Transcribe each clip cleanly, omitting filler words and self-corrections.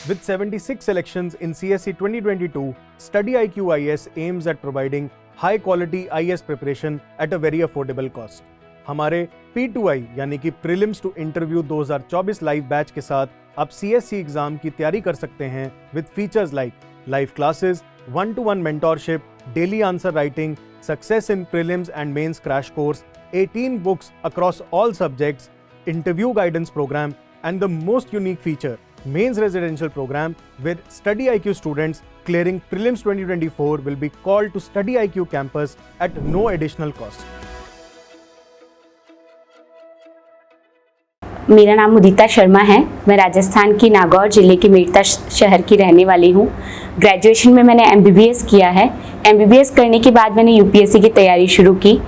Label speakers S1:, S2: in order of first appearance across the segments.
S1: With 76 selections in CSE 2022, Study IQ IS aims at providing high quality IS preparation at a very affordable cost. हमारे P2I यानी कि prelims to interview 2024 live batch के साथ आप CSE exam की तैयारी कर सकते हैं with features like live classes, 1-to-1 mentorship, daily answer writing, success in prelims and mains crash course, 18 books across all subjects, interview guidance program, and the most unique feature, mains residential program, where Study IQ students clearing prelims 2024 will be called to Study IQ campus at no additional cost.
S2: मेरा नाम उदिता शर्मा है। मैं राजस्थान की नागौर जिले के मेड़ता शहर की रहने वाली हूँ। ग्रेजुएशन में मैंने MBBS किया है। MBBS करने के बाद मैंने UPSC की तैयारी शुरू की।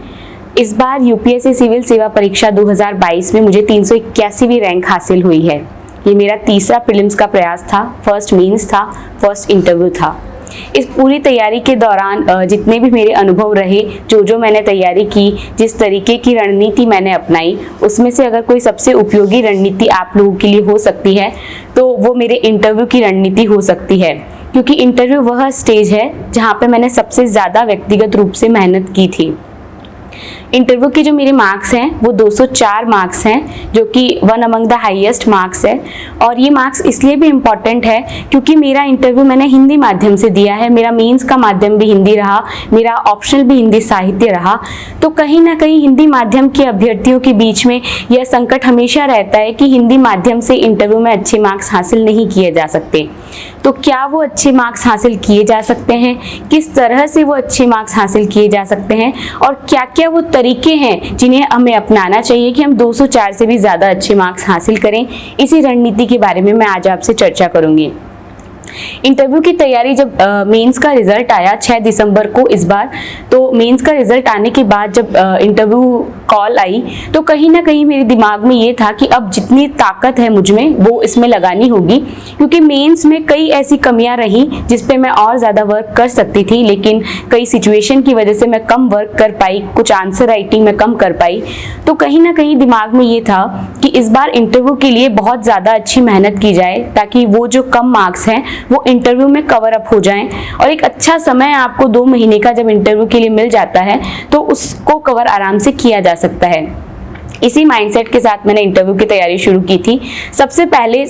S2: इस बार UPSC सिविल सेवा परीक्षा 2022 में मुझे 381वीं रैंक हासिल हुई है। ये मेरा तीसरा प्रीलिम्स का प्रयास था, फर्स्ट मेंस था, फर्स्ट इंटरव्यू था। इस पूरी तैयारी के दौरान जितने भी मेरे अनुभव रहे, जो मैंने तैयारी की, जिस तरीके की रणनीति मैंने अपनाई, उसमें से अगर कोई सबसे उपयोगी रणनीति आप लोगों के लिए हो सकती है तो वो मेरे इंटरव्यू की रणनीति हो सकती है। क्योंकि इंटरव्यू वह स्टेज है जहाँ पे मैंने सबसे ज़्यादा व्यक्तिगत रूप से मेहनत की थी। इंटरव्यू के जो मेरे मार्क्स हैं वो 204 मार्क्स हैं, जो कि one among the highest marks है। और ये मार्क्स इसलिए भी इम्पॉर्टेंट है क्योंकि मेरा इंटरव्यू मैंने हिंदी माध्यम से दिया है। मेरा मेंस का माध्यम भी हिंदी रहा, मेरा ऑप्शनल भी हिंदी साहित्य रहा। तो कहीं ना कहीं हिंदी माध्यम के अभ्यर्थियों के बीच में यह संकट हमेशा रहता है कि हिंदी माध्यम से इंटरव्यू में अच्छे मार्क्स हासिल नहीं किए जा सकते। तो क्या वो अच्छे मार्क्स हासिल किए जा सकते हैं, किस तरह से वो अच्छे मार्क्स हासिल किए जा सकते हैं, और क्या क्या वो तरीके हैं जिन्हें हमें अपनाना चाहिए कि हम 204 से भी ज़्यादा अच्छे मार्क्स हासिल करें, इसी रणनीति के बारे में मैं आज आपसे चर्चा करूंगी। इंटरव्यू की तैयारी जब मेंस का रिजल्ट आया 6 दिसंबर को इस बार, तो मेंस का रिजल्ट आने के बाद जब इंटरव्यू कॉल आई तो कहीं ना कहीं मेरे दिमाग में ये था कि अब जितनी ताकत है मुझ में वो इसमें लगानी होगी। क्योंकि मेंस में कई ऐसी कमियां रही जिस पे मैं और ज़्यादा वर्क कर सकती थी, लेकिन कई सिचुएशन की वजह से मैं कम वर्क कर पाई, कुछ आंसर राइटिंग में कम कर पाई। तो कहीं ना कहीं दिमाग में ये था कि इस बार इंटरव्यू के लिए बहुत ज़्यादा अच्छी मेहनत की जाए ताकि वो जो कम मार्क्स हैं वो इंटरव्यू में कवर अप हो जाएं, और एक अच्छा समय आपको 2 महीने का जब इंटरव्यू के लिए मिल जाता है तो उसको कवर आराम से किया जा सकता है। इसी माइंडसेट के साथ मैंने इंटरव्यू की तैयारी शुरू की थी। सबसे पहले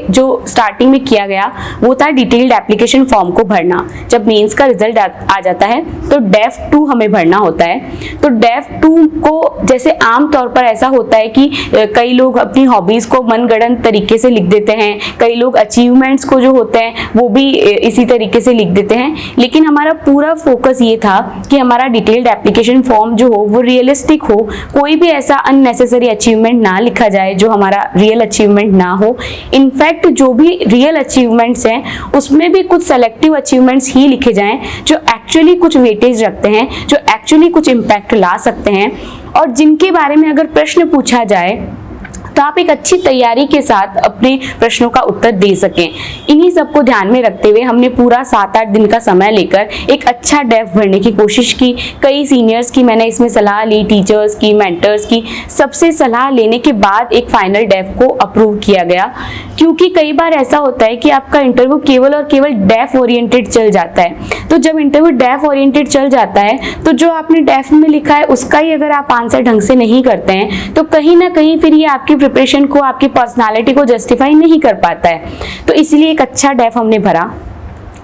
S2: जो स्टार्टिंग में किया गया वो था डिटेल्ड एप्लीकेशन फॉर्म को भरना। जब मेंस का रिजल्ट आ जाता है तो डेफ 2 हमें भरना होता है। तो डेफ 2 को जैसे आम तौर पर ऐसा होता है कि कई लोग अपनी हॉबीज को मनगढ़ंत तरीके से लिख देते हैं, कई लोग अचीवमेंट्स को जो होते हैं वो भी इसी तरीके से लिख देते हैं। लेकिन हमारा पूरा फोकस ये था कि हमारा डिटेल्ड एप्लीकेशन फॉर्म जो हो वो रियलिस्टिक हो, कोई भी ऐसा नेसेसरी अचीवमेंट ना लिखा जाए जो हमारा रियल अचीवमेंट ना हो। इनफैक्ट जो भी रियल अचीवमेंट्स हैं उसमें भी कुछ सेलेक्टिव अचीवमेंट्स ही लिखे जाएं जो एक्चुअली कुछ वेटेज रखते हैं, जो एक्चुअली कुछ इम्पैक्ट ला सकते हैं, और जिनके बारे में अगर प्रश्न पूछा जाए तो आप एक अच्छी तैयारी के साथ अपने प्रश्नों का उत्तर दे सकें। इन्हीं सबको ध्यान में रखते हुए हमने पूरा 7-8 दिन का समय लेकर एक अच्छा डेफ भरने की कोशिश की। कई सीनियर्स की मैंने इसमें सलाह ली, टीचर्स की, मेंटर्स की, सबसे सलाह लेने के बाद एक फाइनल डेफ को अप्रूव किया गया। क्योंकि कई बार ऐसा होता है कि आपका इंटरव्यू केवल और केवल डेफ ओरिएंटेड चल जाता है। तो जब इंटरव्यू डेफ ओरिएंटेड चल जाता है तो जो आपने डेफ में लिखा है उसका ही अगर आप आंसर ढंग से नहीं करते हैं तो कहीं ना कहीं फिर ये आपकी प्रिपरेशन को, आपकी पर्सनालिटी को जस्टिफाई नहीं कर पाता है। तो इसलिए एक अच्छा डेफ हमने भरा।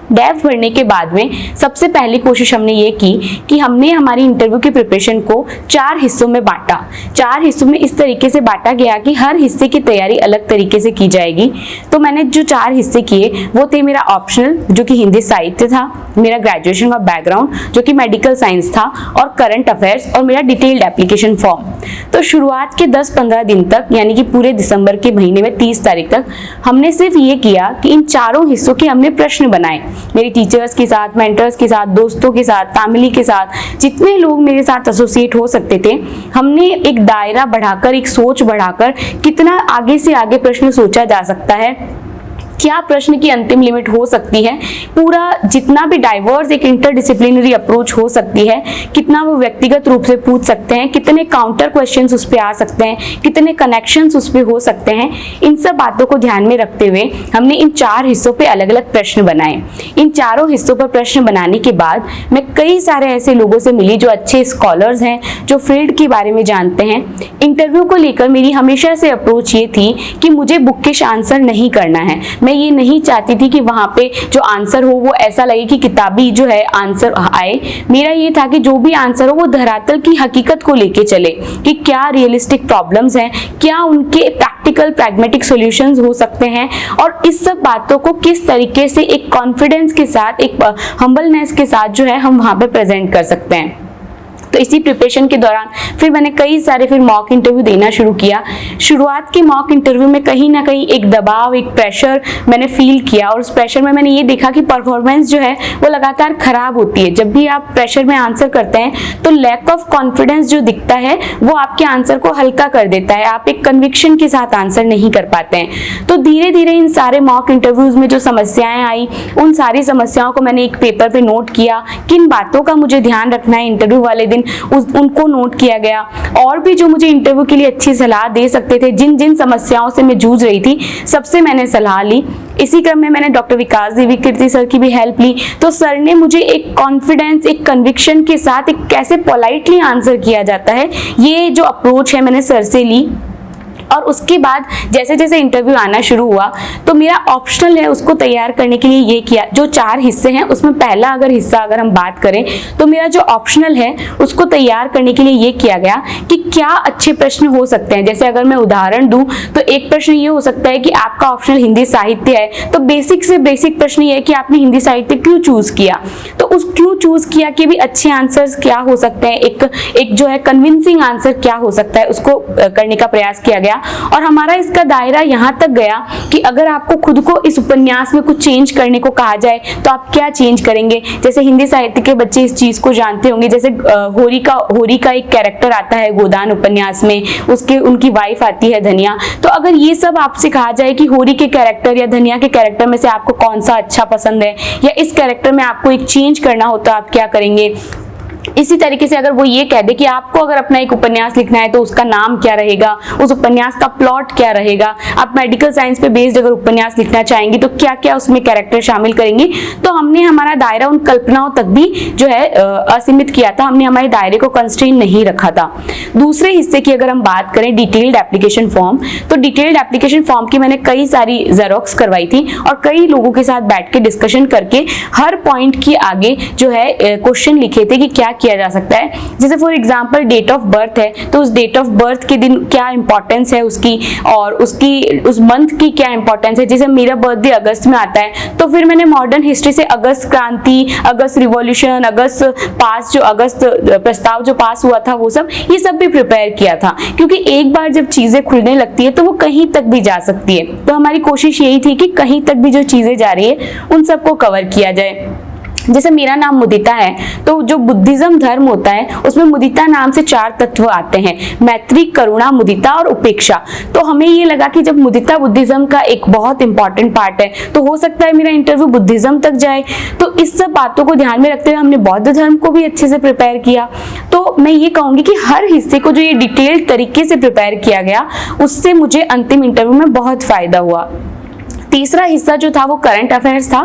S2: डेफ भरने के बाद में सबसे पहली कोशिश हमने ये की कि हमने हमारी इंटरव्यू की प्रिपरेशन को 4 हिस्सों में बांटा। 4 हिस्सों में इस तरीके से बांटा गया कि हर हिस्से की तैयारी अलग तरीके से की जाएगी। तो मैंने जो 4 हिस्से किए वो थे मेरा ऑप्शनल जो कि हिंदी साहित्य था, मेरा ग्रेजुएशन का बैकग्राउंड जो कि मेडिकल साइंस था, और करंट अफेयर्स, और मेरा डिटेल्ड एप्लीकेशन फॉर्म। तो शुरुआत के 10-15 दिन तक यानी कि पूरे दिसंबर के महीने में 30 तारीख तक हमने सिर्फ ये किया कि इन चारों हिस्सों के हमने प्रश्न बनाए। मेरे टीचर्स के साथ, मेंटर्स के साथ, दोस्तों के साथ, फैमिली के साथ, जितने लोग मेरे साथ एसोसिएट हो सकते थे, हमने एक दायरा बढ़ाकर, एक सोच बढ़ाकर कितना आगे से आगे प्रश्न सोचा जा सकता है क्या प्रश्न की अंतिम लिमिट हो सकती है, पूरा जितना भी डाइवर्स एक इंटरडिसिप्लिनरी अप्रोच हो सकती है, कितना वो व्यक्तिगत रूप से पूछ सकते हैं, कितने काउंटर क्वेश्चंस उस पे आ सकते हैं, कितने कनेक्शंस उस पे हो सकते हैं, इन सब बातों को ध्यान में रखते हुए हमने इन 4 हिस्सों पे अलग अलग प्रश्न बनाए। इन चारों हिस्सों पर प्रश्न बनाने के बाद मैं कई सारे ऐसे लोगों से मिली जो अच्छे स्कॉलर्स हैं, जो फील्ड के बारे में जानते हैं। इंटरव्यू को लेकर मेरी हमेशा से अप्रोच ये थी कि मुझे बुकिश आंसर नहीं करना है। मैं ये नहीं चाहती थी कि वहां पे जो आंसर हो वो ऐसा लगे कि किताबी जो है आंसर आए। मेरा ये था कि जो भी आंसर हो वो धरातल की हकीकत को लेके चले कि क्या रियलिस्टिक प्रॉब्लम्स हैं, क्या उनके प्रैक्टिकल प्रैग्मेटिक सॉल्यूशंस हो सकते हैं, और इस सब बातों को किस तरीके से एक कॉन्फिडेंस के साथ, एक हम्बलनेस के साथ जो है हम वहां पे प्रेजेंट कर सकते हैं। तो इसी प्रिपरेशन के दौरान फिर मैंने कई सारे फिर मॉक इंटरव्यू देना शुरू किया। शुरुआत के मॉक इंटरव्यू में कहीं ना कहीं एक दबाव, एक प्रेशर मैंने फील किया, और उस प्रेशर में मैंने ये देखा कि परफॉर्मेंस जो है वो लगातार खराब होती है। जब भी आप प्रेशर में आंसर करते हैं तो लैक ऑफ कॉन्फिडेंस जो दिखता है वो आपके आंसर को हल्का कर देता है, आप एक कन्विक्शन के साथ आंसर नहीं कर पाते हैं। तो धीरे धीरे इन सारे मॉक इंटरव्यूज में जो समस्याएं आई, उन सारी समस्याओं को मैंने एक पेपर पे नोट किया, किन बातों का मुझे ध्यान रखना है इंटरव्यू वाले दिन उनको नोट किया गया। और भी जो मुझे इंटरव्यू के लिए अच्छी सलाह दे सकते थे, जिन जिन समस्याओं से मैं जूझ रही थी, सबसे मैंने सलाह ली। इसी क्रम में मैंने डॉक्टर विकास देवी कीर्ति सर की भी हेल्प ली। तो सर ने मुझे एक कॉन्फिडेंस, एक कन्विक्शन के साथ एक कैसे पोलाइटली आंसर किया जाता है, ये जो अप्रोच है मैंने सर से ली। और उसके बाद जैसे जैसे इंटरव्यू आना शुरू हुआ तो मेरा ऑप्शनल है उसको तैयार करने के लिए ये किया। जो 4 हिस्से हैं उसमें पहला हिस्सा अगर हम बात करें तो मेरा जो ऑप्शनल है उसको तैयार करने के लिए ये किया गया कि क्या अच्छे प्रश्न हो सकते हैं। जैसे अगर मैं उदाहरण दूं तो एक प्रश्न ये हो सकता है कि आपका ऑप्शनल हिंदी साहित्य है, तो बेसिक से बेसिक प्रश्न ये है कि आपने हिंदी साहित्य क्यों चूज किया। तो उस क्यों चूज किया के भी अच्छे आंसर्स क्या हो सकते हैं, एक जो है कन्विंसिंग आंसर क्या हो सकता है, उसको करने का प्रयास किया गया। और हमारा इसका दायरा यहाँ तक गया कि अगर आपको खुद को इस उपन्यास में कुछ चेंज करने को कहा जाए तो आप क्या चेंज करेंगे। जैसे हिंदी साहित्य के बच्चे इस चीज को जानते होंगे, जैसे होरी का एक कैरेक्टर आता है गोदान उपन्यास में, उनकी वाइफ आती है धनिया। तो अगर ये सब आपसे कहा जाए कि होरी के कैरेक्टर या धनिया के कैरेक्टर में से आपको कौन सा अच्छा पसंद है, या इस कैरेक्टर में आपको एक चेंज करना हो तो आप क्या करेंगे। इसी तरीके से अगर वो ये कह दे कि आपको अगर अपना एक उपन्यास लिखना है तो उसका नाम क्या रहेगा, उस उपन्यास का प्लॉट क्या रहेगा, आप मेडिकल साइंस पे बेस्ड अगर उपन्यास लिखना चाहेंगे तो क्या क्या उसमें कैरेक्टर शामिल करेंगे। तो हमने हमारा दायरा उन कल्पनाओं तक भी जो है असीमित किया था, हमने हमारे दायरे को कंस्ट्रेन नहीं रखा था। दूसरे हिस्से की अगर हम बात करें डिटेल्ड एप्लीकेशन फॉर्म, तो डिटेल्ड एप्लीकेशन फॉर्म की मैंने कई सारी जेरोक्स करवाई थी और कई लोगों के साथ बैठ के डिस्कशन करके हर पॉइंट के आगे जो है क्वेश्चन लिखे थे कि क्या किया जा सकता है। जैसे for example date of birth है तो उस डेट ऑफ बर्थ के दिन क्या इंपॉर्टेंस है उसकी, और उस मंथ की क्या इंपॉर्टेंस है। जैसे मेरा बर्थडे अगस्त में आता है तो फिर मैंने मॉडर्न हिस्ट्री से अगस्त क्रांति, अगस्त रिवॉल्यूशन, अगस्त प्रस्ताव जो पास हुआ था, वो सब ये सब भी प्रिपेयर किया था, क्योंकि एक बार जब चीजें खुलने लगती है तो वो कहीं तक भी जा सकती है। तो हमारी कोशिश यही थी कि कहीं तक भी जो चीजें जा रही है उन सबको कवर किया जाए। जैसे मेरा नाम मुदिता है तो जो बुद्धिज्म धर्म होता है उसमें मुदिता नाम से 4 तत्व आते हैं, मैत्री, करुणा, मुदिता और उपेक्षा। तो हमें ये लगा कि जब मुदिता बुद्धिज्म का एक बहुत इंपॉर्टेंट पार्ट है तो हो सकता है मेरा इंटरव्यू बुद्धिज्म तक जाए। तो इस सब बातों को ध्यान में रखते हुए हमने बौद्ध धर्म को भी अच्छे से प्रिपेयर किया। तो मैं ये कहूंगी कि हर हिस्से को जो ये डिटेल्ड तरीके से प्रिपेयर किया गया उससे मुझे अंतिम इंटरव्यू में बहुत फायदा हुआ। तीसरा हिस्सा जो था वो करंट अफेयर्स था।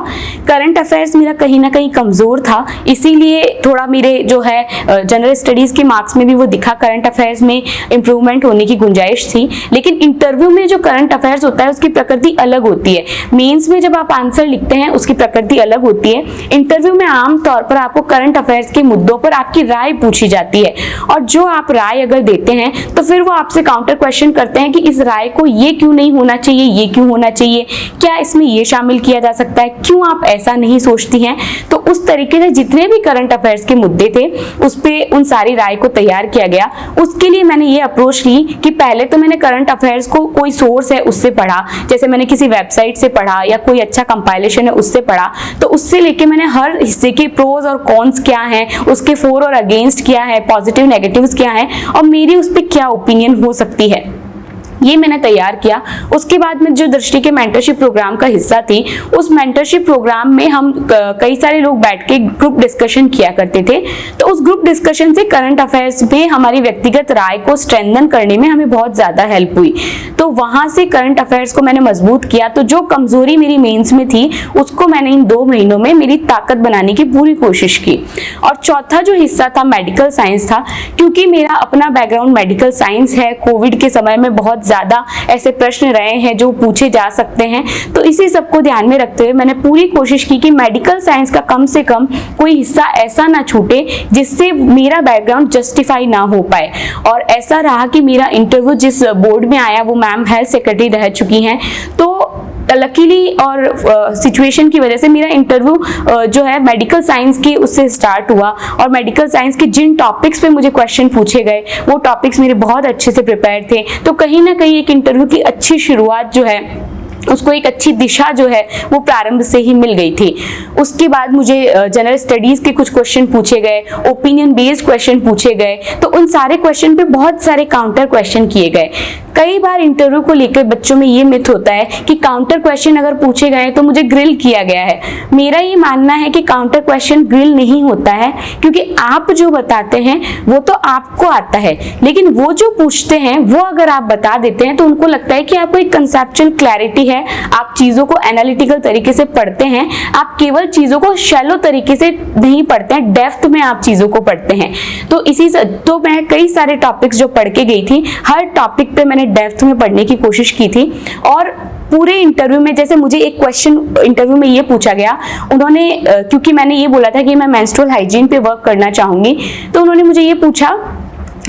S2: करंट अफेयर्स मेरा कहीं ना कहीं कमजोर था, इसीलिए थोड़ा मेरे जो है जनरल स्टडीज के मार्क्स में भी वो दिखा, करंट अफेयर्स में इंप्रूवमेंट होने की गुंजाइश थी। लेकिन इंटरव्यू में जो करंट अफेयर्स होता है उसकी प्रकृति अलग होती है। मेंस में जब आप आंसर लिखते हैं उसकी प्रकृति अलग होती है। इंटरव्यू में आमतौर पर आपको करंट अफेयर्स के मुद्दों पर आपकी राय पूछी जाती है, और जो आप राय अगर देते हैं तो फिर वो आपसे काउंटर क्वेश्चन करते हैं कि इस राय को ये क्यों नहीं होना चाहिए, ये क्यों होना चाहिए, क्या इसमें ये शामिल किया जा सकता है, क्यों आप ऐसा नहीं सोचती हैं। तो उस तरीके से जितने भी करंट अफेयर्स के मुद्दे थे उस पे उन सारी राय को तैयार किया गया। उसके लिए मैंने ये अप्रोच ली कि पहले तो मैंने करंट अफेयर्स को कोई सोर्स है उससे पढ़ा, जैसे मैंने किसी वेबसाइट से पढ़ा या कोई अच्छा कंपाइलेशन है उससे पढ़ा। तो उससे लेके मैंने हर हिस्से के प्रोज और कॉन्स क्या हैं, उसके फॉर और अगेंस्ट क्या है, पॉजिटिव नेगेटिव्स क्या है और मेरी उस पर क्या ओपिनियन हो सकती है। ये मैंने तैयार किया। उसके बाद में जो दृष्टि के मेंटरशिप प्रोग्राम का हिस्सा थी, उस मेंटरशिप प्रोग्राम में हम कई सारे लोग बैठ के ग्रुप डिस्कशन किया करते थे। तो उस ग्रुप डिस्कशन से करंट अफेयर्स में हमारी व्यक्तिगत राय को स्ट्रेंथन करने में हमें बहुत ज्यादा हेल्प हुई। तो वहां से करंट अफेयर्स को मैंने मजबूत किया। तो जो कमजोरी मेरी मेंस में थी उसको मैंने इन 2 महीनों में मेरी ताकत बनाने की पूरी कोशिश की। और चौथा जो हिस्सा था मेडिकल साइंस था, क्योंकि मेरा अपना बैकग्राउंड मेडिकल साइंस है। कोविड के समय में बहुत ज्यादा ऐसे प्रश्न रहे हैं जो पूछे जा सकते हैं, तो इसी सबको ध्यान में रखते हुए मैंने पूरी कोशिश की कि मेडिकल साइंस का कम से कम कोई हिस्सा ऐसा ना छूटे जिससे मेरा बैकग्राउंड जस्टिफाई ना हो पाए। और ऐसा रहा कि मेरा इंटरव्यू जिस बोर्ड में आया वो मैम हेल्थ सेक्रेटरी रह चुकी हैं। तो लकीली और सिचुएशन की वजह से मेरा इंटरव्यू जो है मेडिकल साइंस की उससे स्टार्ट हुआ। और मेडिकल साइंस के जिन टॉपिक्स पे मुझे क्वेश्चन पूछे गए वो टॉपिक्स मेरे बहुत अच्छे से प्रिपेयर थे। तो कहीं ना कहीं एक इंटरव्यू की अच्छी शुरुआत जो है उसको एक अच्छी दिशा जो है वो प्रारंभ से ही मिल गई थी। उसके बाद मुझे जनरल स्टडीज के कुछ क्वेश्चन पूछे गए, ओपिनियन बेस्ड क्वेश्चन पूछे गए। तो उन सारे क्वेश्चन पे बहुत सारे काउंटर क्वेश्चन किए गए। कई बार इंटरव्यू को लेकर बच्चों में ये मिथ होता है कि काउंटर क्वेश्चन अगर पूछे गए तो मुझे ग्रिल किया गया है। मेरा ये मानना है कि काउंटर क्वेश्चन ग्रिल नहीं होता है, क्योंकि आप जो बताते हैं वो तो आपको आता है, लेकिन वो जो पूछते हैं वो अगर आप बता देते हैं तो उनको लगता है कि आपको एक कंसेप्चुअल क्लैरिटी है, आप चीजों को एनालिटिकल तरीके से पढ़ते हैं, आप केवल चीजों को शैलो तरीके से नहीं पढ़ते हैं, डेप्थ में आप चीजों को पढ़ते हैं। तो इसी से तो मैं कई सारे टॉपिक्स जो पढ़ के गई थी, हर टॉपिक पे मैंने डेप्थ में पढ़ने की कोशिश की थी। और पूरे इंटरव्यू में जैसे मुझे एक क्वेश्चन इंटरव्यू में ये पूछा गया, उन्होंने क्योंकि मैंने ये बोला था कि मैं मेंस्ट्रुअल हाइजीन पे वर्क करना चाहूंगी, तो उन्होंने मुझे ये पूछा,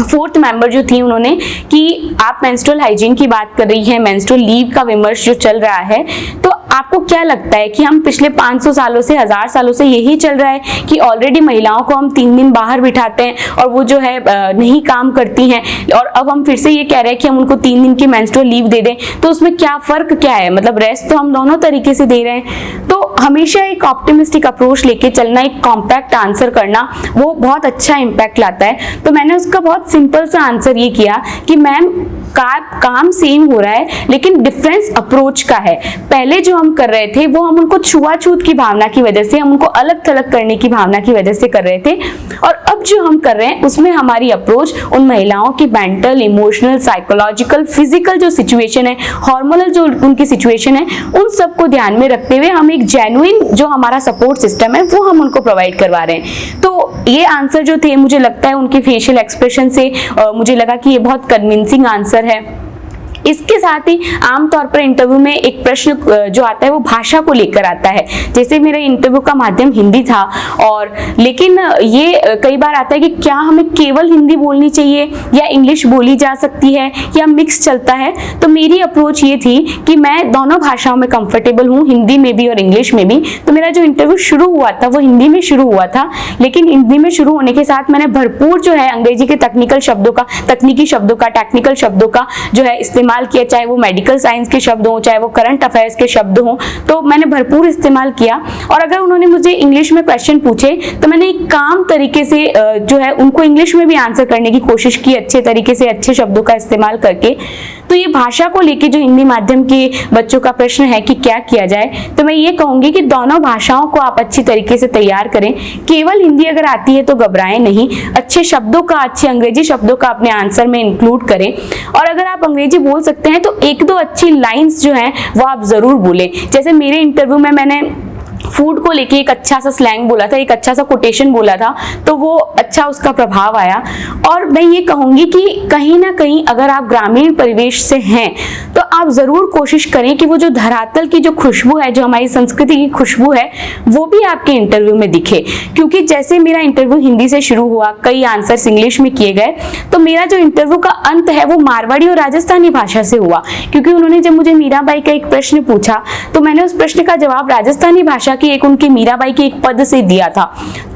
S2: 4th मेंबर जो थी उन्होंने, कि आप मेंस्ट्रुअल हाइजीन की बात कर रही हैं, मेंस्ट्रुअल लीव का विमर्श जो चल रहा है, तो आपको क्या लगता है कि हम पिछले 500 सालों से 1000 सालों से यही चल रहा है कि ऑलरेडी महिलाओं को हम 3 दिन बाहर बिठाते हैं और वो जो है नहीं काम करती हैं, और अब हम फिर से ये कह रहे हैं कि हम उनको 3 दिन की मेंस्ट्रुअल लीव दे दें, तो उसमें क्या फर्क क्या है? मतलब रेस्ट तो हम दोनों तरीके से दे रहे हैं। तो हमेशा एक ऑप्टिमिस्टिक अप्रोच लेके चलना, एक कॉम्पैक्ट आंसर करना, वो बहुत अच्छा इंपैक्ट लाता है। तो मैंने उसका बहुत सिंपल सा आंसर ये किया कि मैम काम सेम हो रहा है लेकिन डिफरेंस अप्रोच का है। पहले जो हम कर रहे थे वो हम उनको छुआछूत की भावना की वजह से, हम उनको अलग थलग करने की भावना की वजह से कर रहे थे, और अब जो हम कर रहे हैं उसमें हमारी अप्रोच उन महिलाओं की मेंटल, इमोशनल, साइकोलॉजिकल, फिजिकल जो सिचुएशन है, हार्मोनल जो उनकी सिचुएशन है, उन सबको ध्यान में रखते हुए हम एक जेन्युइन जो हमारा सपोर्ट सिस्टम है वो हम उनको प्रोवाइड करवा रहे हैं। तो ये आंसर जो थे, मुझे लगता है उनके फेशियल एक्सप्रेशन से मुझे लगा कि ये बहुत कन्विंसिंग आंसर है। इसके साथ ही आमतौर पर इंटरव्यू में एक प्रश्न जो आता है वो भाषा को लेकर आता है। जैसे मेरा इंटरव्यू का माध्यम हिंदी था, और लेकिन ये कई बार आता है कि क्या हमें केवल हिंदी बोलनी चाहिए या इंग्लिश बोली जा सकती है या मिक्स चलता है। तो मेरी अप्रोच ये थी कि मैं दोनों भाषाओं में कंफर्टेबल हूँ, हिंदी में भी और इंग्लिश में भी। तो मेरा जो इंटरव्यू शुरू हुआ था वो हिंदी में शुरू हुआ था, लेकिन हिंदी में शुरू होने के साथ मैंने भरपूर जो है अंग्रेजी के तकनीकी शब्दों का टेक्निकल शब्दों का जो है इस्तेमाल किया, चाहे वो मेडिकल साइंस के शब्द हों, चाहे वो करंट अफेयर्स के शब्द हों, तो मैंने भरपूर इस्तेमाल किया। और अगर उन्होंने मुझे इंग्लिश में क्वेश्चन पूछे तो मैंने एक काम तरीके से जो है उनको इंग्लिश में भी आंसर करने की कोशिश की, अच्छे तरीके से, अच्छे शब्दों का इस्तेमाल करके। तो ये भाषा को लेके जो हिंदी माध्यम के बच्चों का प्रश्न है कि क्या किया जाए, तो मैं ये कहूंगी कि दोनों भाषाओं को आप अच्छी तरीके से तैयार करें। केवल हिंदी अगर आती है तो घबराएं नहीं, अच्छे शब्दों का, अच्छे अंग्रेजी शब्दों का अपने आंसर में इंक्लूड करें। और अगर आप अंग्रेजी बोल सकते हैं तो 1-2 अच्छी लाइंस जो हैं वो आप जरूर बोलें। जैसे मेरे इंटरव्यू में मैंने फूड को लेके एक अच्छा सा स्लैंग बोला था, एक अच्छा सा कोटेशन बोला था, तो वो अच्छा उसका प्रभाव आया। और मैं ये कहूंगी कि कहीं ना कहीं अगर आप ग्रामीण परिवेश से हैं तो आप जरूर कोशिश करें कि वो जो धरातल की जो खुशबू है, जो हमारी संस्कृति की खुशबू है, वो भी आपके इंटरव्यू में दिखे। क्योंकि जैसे मेरा इंटरव्यू हिंदी से शुरू हुआ, कई आंसर्स इंग्लिश में किए गए, तो मेरा जो इंटरव्यू का अंत है वो मारवाड़ी और राजस्थानी भाषा से हुआ। क्योंकि उन्होंने जब मुझे मीराबाई का एक प्रश्न पूछा तो मैंने उस प्रश्न का जवाब राजस्थानी भाषा की एक उनकी मीराबाई के एक पद से दिया था।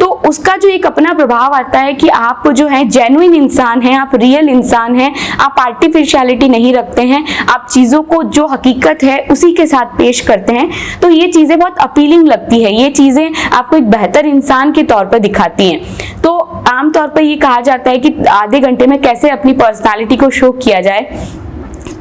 S2: तो उसका जो एक अपना प्रभाव आता है कि आप जो है जेन्युइन इंसान हैं, आप रियल इंसान हैं, आप आर्टिफिशियलिटी नहीं रखते हैं, आप चीजों को जो हकीकत है उसी के साथ पेश करते हैं। तो ये चीजें बहुत अपीलिंग लगती है, ये चीजें आपको एक बेहतर इंसान के तौर पर दिखाती हैं। तो आमतौर पर ये कहा जाता है कि आधे घंटे में कैसे अपनी पर्सनालिटी को शो किया जाए।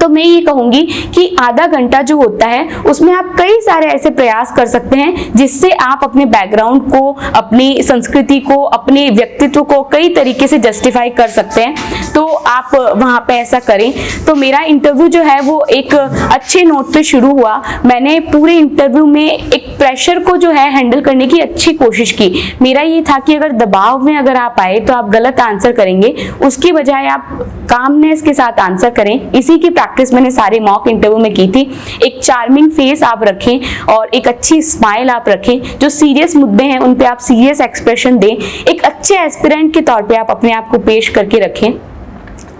S2: तो मैं ये कहूंगी कि आधा घंटा जो होता है उसमें आप कई सारे ऐसे प्रयास कर सकते हैं जिससे आप अपने बैकग्राउंड को, अपनी संस्कृति को, अपने व्यक्तित्व को कई तरीके से जस्टिफाई कर सकते हैं। तो आप वहां पे ऐसा करें। तो मेरा इंटरव्यू जो है वो एक अच्छे नोट पे शुरू हुआ। मैंने पूरे इंटरव्यू में एक प्रेशर को जो है हैंडल करने की अच्छी कोशिश की। मेरा ये था कि अगर दबाव में अगर आप आए तो आप गलत आंसर करेंगे, उसकी बजाय आप कामनेस के साथ आंसर करें। इसी की प्रैक्टिस मैंने सारे मॉक इंटरव्यू में की थी। एक चार्मिंग फेस आप रखें और एक अच्छी स्माइल आप रखें। जो सीरियस मुद्दे हैं उन पे आप सीरियस एक्सप्रेशन दें। एक अच्छे एस्पिरेंट के तौर पे आप अपने आप को पेश करके रखें,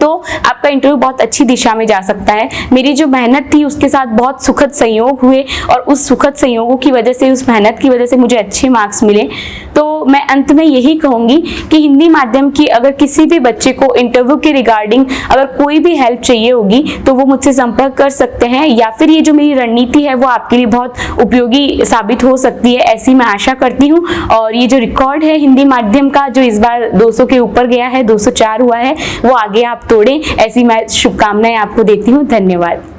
S2: तो आपका इंटरव्यू बहुत अच्छी दिशा में जा सकता है। मेरी जो मेहनत थी उसके साथ बहुत सुखद संयोग हुए और उस सुखद संयोगों की वजह से, उस मेहनत की वजह से मुझे अच्छे मार्क्स मिले। तो मैं अंत में यही कहूंगी कि हिंदी माध्यम की अगर किसी भी बच्चे को इंटरव्यू के रिगार्डिंग अगर कोई भी हेल्प चाहिए होगी तो वो मुझसे संपर्क कर सकते हैं, या फिर ये जो मेरी रणनीति है वो आपके लिए बहुत उपयोगी साबित हो सकती है, ऐसी मैं आशा करती हूँ। और ये जो रिकॉर्ड है हिंदी माध्यम का जो इस बार 200 के ऊपर गया है, 204 हुआ है, वो आगे आप तोड़ें, ऐसी मैं शुभकामनाएं आपको देती हूँ। धन्यवाद।